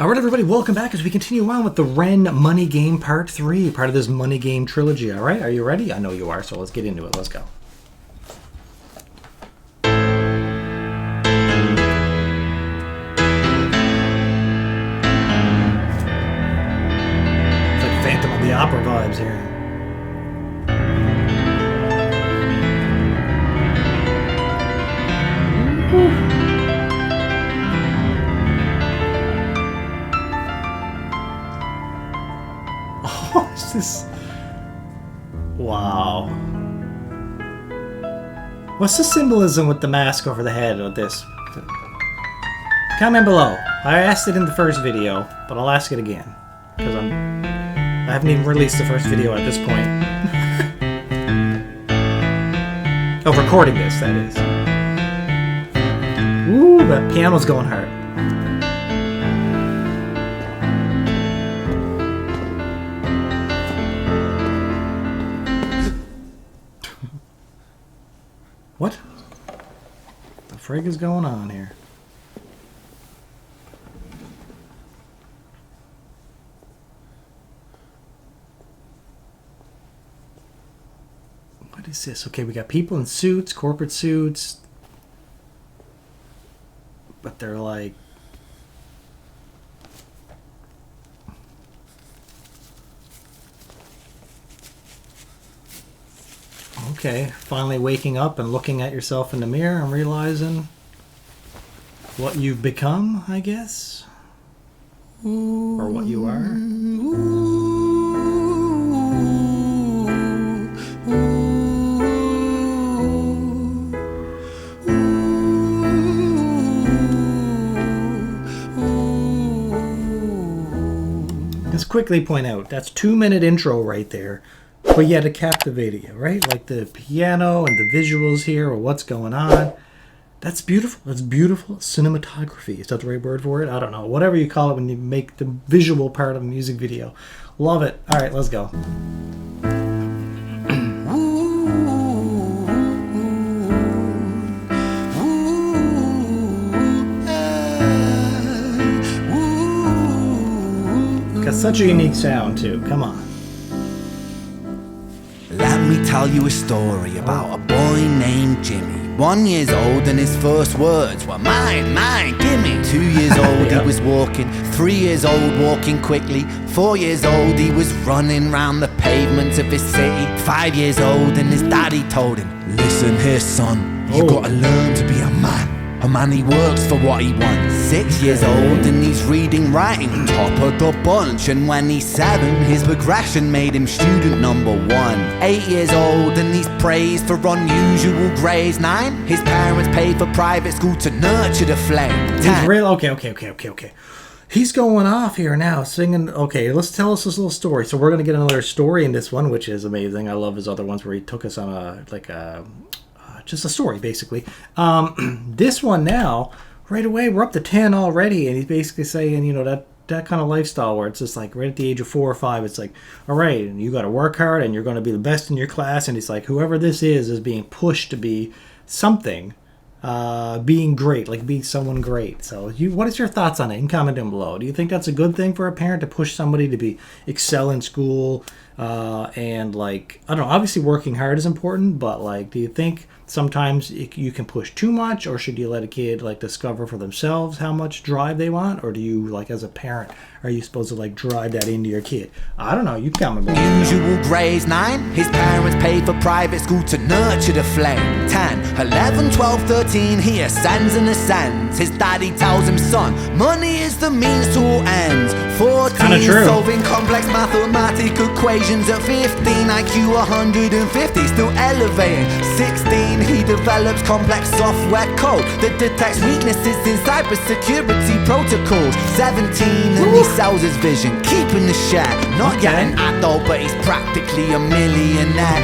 Alright everybody, welcome back as we continue on with the REN Money Game Part 3, part of this Money Game trilogy, alright? Are you ready? I know you are, so let's get into it. Let's go. It's like Phantom of the Opera vibes here. What's this? Wow. What's the symbolism with the mask over the head of this? Comment below. I asked it in the first video, but I'll ask it again. Because I haven't even released the first video at this point. Of recording this, that is. Ooh, that piano's going hard. What the frig is going on here? What is this? Okay, we got people in suits, corporate suits, but they're like... Okay, finally waking up and looking at yourself in the mirror and realizing what you've become, I guess. Or what you are. Let's quickly point out, that's 2-minute intro right there. But yet it captivated you, right? Like the piano and the visuals here, or what's going on. That's beautiful. That's beautiful cinematography. Is that the right word for it? I don't know. Whatever you call it when you make the visual part of a music video. Love it. All right, let's go. Got such a unique sound, too. Come on. Let me tell you a story about a boy named Jimmy. 1 year old and his first words were mine, mine, gimme. 2 years old he was walking, 3 years old walking quickly. 4 years old he was running round the pavements of his city. 5 years old and his daddy told him, listen here son, you gotta learn to be a man. A man he works for what he wants. 6 years old and he's reading, writing, top of the bunch. And when he's 7, his progression made him student number 1. 8 years old and he's praised for unusual grades. 9, his parents paid for private school to nurture the flame. 10, he's real. Okay. He's going off here now, singing. Okay, let's tell us this little story. So we're gonna get another story in this one, which is amazing. I love his other ones where he took us on just a story, basically. This one now, right away, we're up to 10 already, and he's basically saying, you know, that kind of lifestyle where it's just like right at the age of 4 or 5, it's like, all right, you got to work hard, and you're going to be the best in your class, and it's like whoever this is being pushed to be something, being great, like being someone great. So, what is your thoughts on it? You can comment down below. Do you think that's a good thing for a parent to push somebody to excel in school, and like, I don't know, obviously working hard is important, but like, do you think sometimes you can push too much, or should you let a kid like discover for themselves how much drive they want, or do you, like, as a parent, are you supposed to like drive that into your kid? I don't know. You comment below. Usual grades. 9, his parents paid for private school to nurture the flame. 10, 11, 12, 13, he ascends and ascends. His daddy tells him, son, money is the means to all ends. 14, solving complex mathematical equations. At 15, IQ 150, still elevating. 16, he develops complex software code that detects weaknesses in cybersecurity protocols. 17, and he sells his vision, keeping the share. Not yet an adult, but he's practically a millionaire.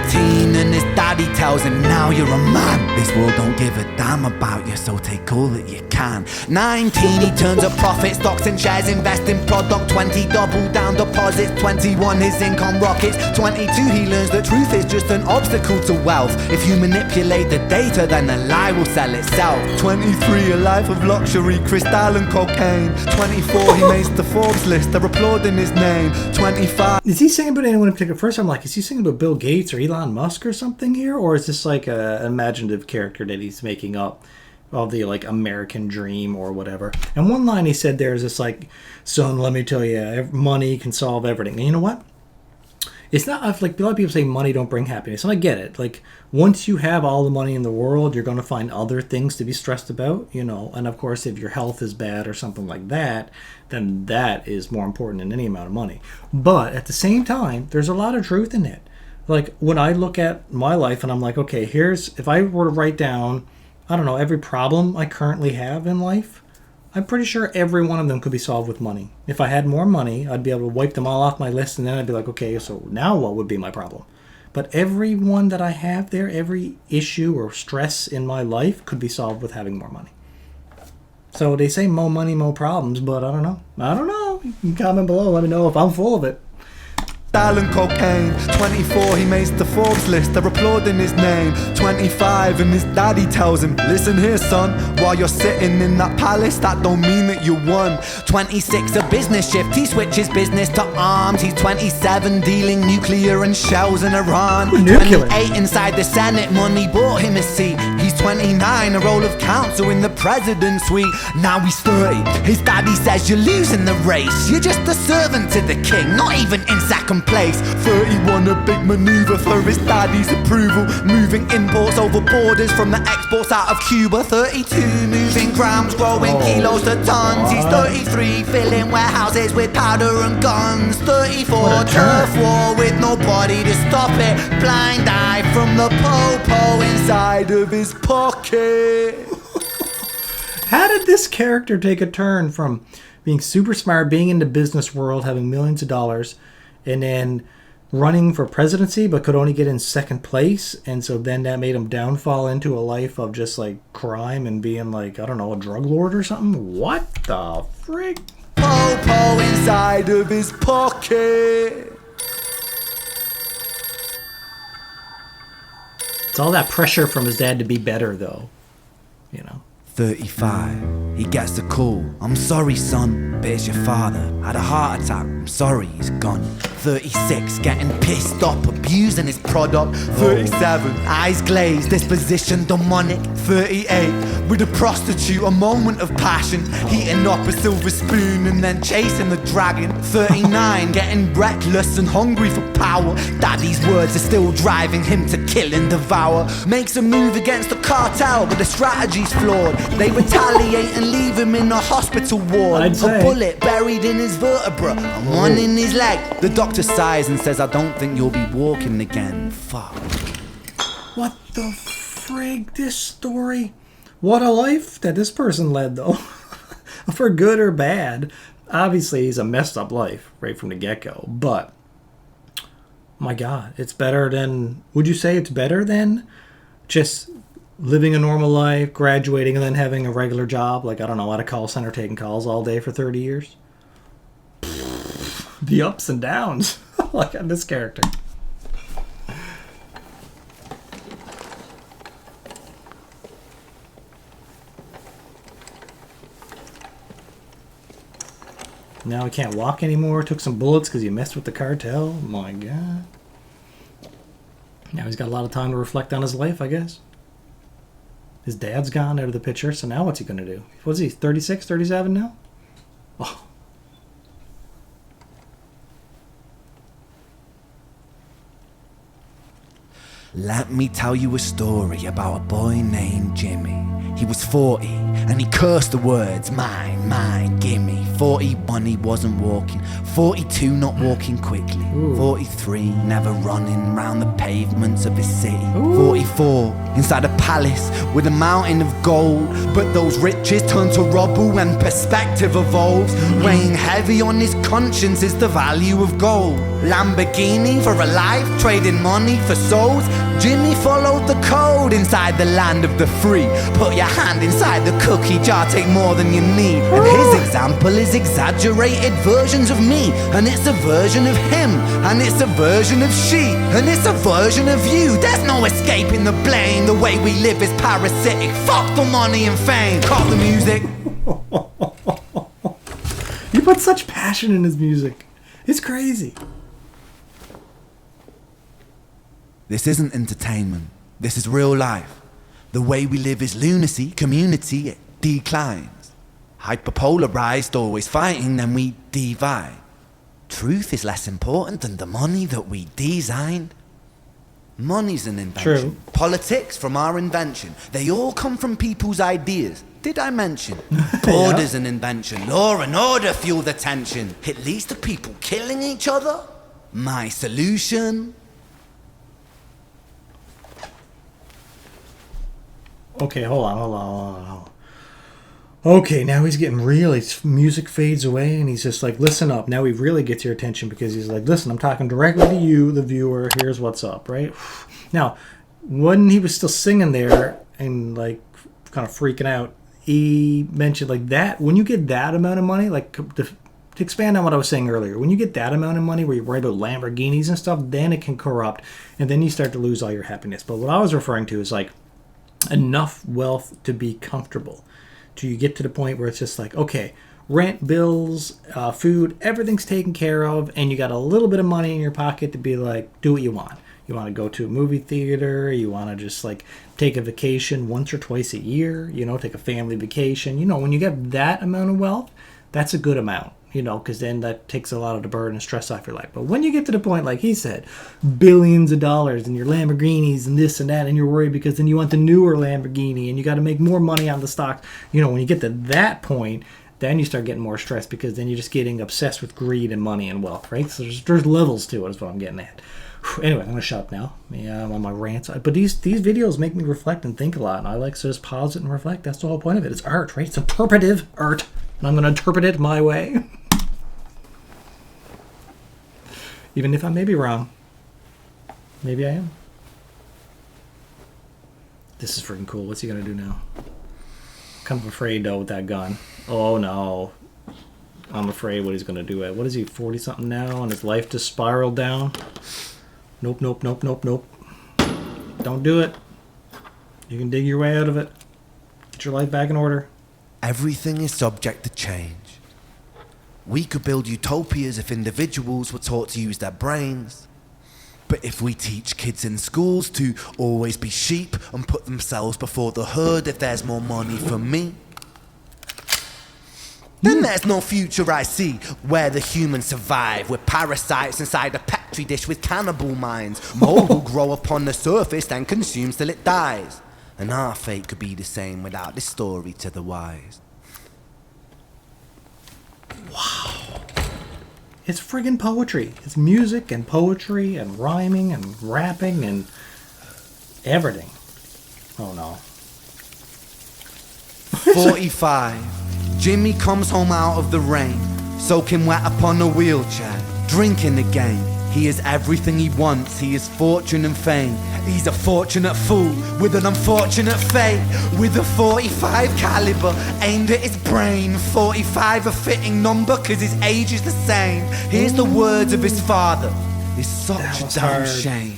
18, and his daddy tells him, now you're a man. This world don't give a damn about you, so take all that you can. 19, he turns a profit, stocks and shares, invest in product. 20, double down deposits. 21, his income rockets. 22, he learns that truth is just an obstacle to wealth. If you manipulate the data, then the lie will sell itself. 23, a life of luxury, crystal and cocaine. 24, he makes the Forbes list, they're applauding his name. 25. Is he singing about anyone in particular? First, I'm like, is he singing about Bill Gates or Elon Musk or something here? Or is this like an imaginative character that he's making up of the like American dream or whatever? And one line he said there is just like, son, let me tell you, money can solve everything. And you know what? It's not like a lot of people say money don't bring happiness. And I get it. Like once you have all the money in the world, you're going to find other things to be stressed about, you know. And of course, if your health is bad or something like that, then that is more important than any amount of money. But at the same time, there's a lot of truth in it. Like when I look at my life and I'm like, okay, if I were to write down, I don't know, every problem I currently have in life, I'm pretty sure every one of them could be solved with money. If I had more money, I'd be able to wipe them all off my list, and then I'd be like, okay, so now what would be my problem? But every one that I have there, every issue or stress in my life could be solved with having more money. So they say more money, more problems, but I don't know. You can comment below, let me know if I'm full of it. And cocaine. 24, he makes the Forbes list, they're applauding his name. 25, and his daddy tells him, listen here son, while you're sitting in that palace, that don't mean that you won. 26, a business shift, he switches business to arms. He's 27, dealing nuclear and shells in Iran. Nuclear. 28, inside the Senate, money bought him a seat. He's 29, a role of counsel in the president's suite. Now he's 30, his daddy says you're losing the race. You're just a servant to the king, not even in second place. 31, a big maneuver for his daddy's approval, moving imports over borders from the exports out of Cuba. 32, moving grams, growing kilos to tons. He's 33, filling warehouses with powder and guns. 34, turf war with nobody to stop it. Blind eye from the po-po inside of his pocket. How did this character take a turn from being super smart, being in the business world, having millions of dollars, and then running for presidency but could only get in second place, and so then that made him downfall into a life of just like crime and being like, I don't know, a drug lord or something? What the frick? Po-po inside of his pocket. It's all that pressure from his dad to be better though, you know. 35, he gets the call. I'm sorry son, but it's your father. Had a heart attack, I'm sorry, he's gone. 36, getting pissed off, abusing his product. 37, eyes glazed, disposition demonic. 38, with a prostitute, a moment of passion, heating up a silver spoon and then chasing the dragon. 39, getting reckless and hungry for power. Daddy's words are still driving him to kill and devour. Makes a move against the cartel, but the strategy's flawed. They retaliate and leave him in a hospital ward. A bullet buried in his vertebra and one in his leg. The doctor sighs and says, I don't think you'll be walking again. Fuck. What the frig? This story? What a life that this person led though. For good or bad. Obviously he's a messed up life right from the get-go. But my God, it's better than, would you say it's better than just living a normal life, graduating, and then having a regular job, like, I don't know, at a call center taking calls all day for 30 years? The ups and downs, like on this character. Now he can't walk anymore. Took some bullets because he messed with the cartel. My God. Now he's got a lot of time to reflect on his life, I guess. His dad's gone out of the picture, so now what's he going to do? What's he, 36, 37 now? Oh. Let me tell you a story about a boy named Jimmy. He was 40 and he cursed the words, mine, mine, gimme. 41 he wasn't walking, 42 not walking quickly. Ooh. 43 never running round the pavements of his city. Ooh. 44 inside a palace with a mountain of gold, but those riches turn to rubble when perspective evolves. Weighing heavy on his conscience is the value of gold. Lamborghini for a life, trading money for souls. Jimmy followed the code inside the land of the free. Put your hand inside the cookie jar, take more than you need. And his example is exaggerated versions of me. And it's a version of him, and it's a version of she, and it's a version of you. There's no escaping the blame. The way we live is parasitic. Fuck the money and fame. Cut the music. You put such passion in his music. It's crazy. This isn't entertainment. This is real life. The way we live is lunacy. Community, it declines. Hyperpolarized, always fighting, then we divide. Truth is less important than the money that we designed. Money's an invention. True. Politics from our invention. They all come from people's ideas. Did I mention? Border's an invention. Law and order fuel the tension. It leads to people killing each other. My solution. Okay, hold on. Okay, now he's getting really, music fades away, and he's just like, listen up. Now he really gets your attention because he's like, listen, I'm talking directly to you, the viewer. Here's what's up, right? Now, when he was still singing there and like kind of freaking out, he mentioned like that, when you get that amount of money, like to expand on what I was saying earlier, when you get that amount of money where you write about Lamborghinis and stuff, then it can corrupt, and then you start to lose all your happiness. But what I was referring to is like, enough wealth to be comfortable, till you get to the point where it's just like, okay, rent, bills, food, everything's taken care of, and you got a little bit of money in your pocket to be like, do what you want. You want to go to a movie theater, you want to just like take a vacation once or twice a year, take a family vacation. When you get that amount of wealth, that's a good amount, because then that takes a lot of the burden and stress off your life. But when you get to the point, like he said, billions of dollars and your Lamborghinis and this and that, and you're worried because then you want the newer Lamborghini and you got to make more money on the stock. When you get to that point, then you start getting more stressed because then you're just getting obsessed with greed and money and wealth, right? So there's levels to it is what I'm getting at. Anyway, I'm going to shut up now. Yeah, I'm on my rants. But these videos make me reflect and think a lot, and I like to just pause it and reflect. That's the whole point of it. It's art, right? It's interpretive art, and I'm going to interpret it my way. Even if I may be wrong. Maybe I am. This is freaking cool. What's he going to do now? I'm afraid, though, with that gun. Oh, no. I'm afraid what he's going to do. What is he, 40-something now, and his life just spiraled down? Nope. Don't do it. You can dig your way out of it. Get your life back in order. Everything is subject to change. We could build utopias if individuals were taught to use their brains. But if we teach kids in schools to always be sheep and put themselves before the herd if there's more money for me, then there's no future I see where the humans survive with parasites inside a petri dish with cannibal minds. Mold will grow upon the surface then consumes till it dies. And our fate could be the same without this story to the wise. Wow. It's friggin' poetry. It's music and poetry and rhyming and rapping and everything. Oh no. 45. Jimmy comes home out of the rain, soaking wet upon a wheelchair, drinking again. He is everything he wants, he is fortune and fame. He's a fortunate fool with an unfortunate fate. With a 45 caliber aimed at his brain. 45 a fitting number cause his age is the same. Here's the words of his father. It's such a damn shame.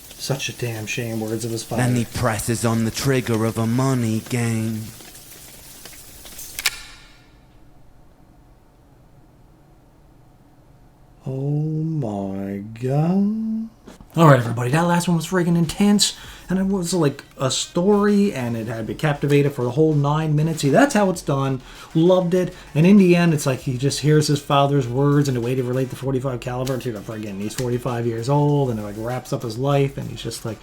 Such a damn shame, words of his father. Then he presses on the trigger of a money game. Oh my god. Alright everybody, that last one was friggin' intense. And it was like a story and it had me captivated for the whole 9 minutes. See, that's how it's done. Loved it. And in the end, it's like he just hears his father's words and the way they relate to 45 caliber to the friggin' he's 45 years old and it like wraps up his life and he's just like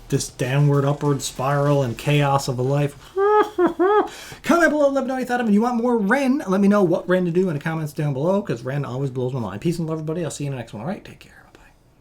this downward, upward spiral and chaos of a life. Comment below, let me know what you thought of it. You want more REN? Let me know what REN to do in the comments down below because REN always blows my mind. Peace and love, everybody. I'll see you in the next one. All right, take care.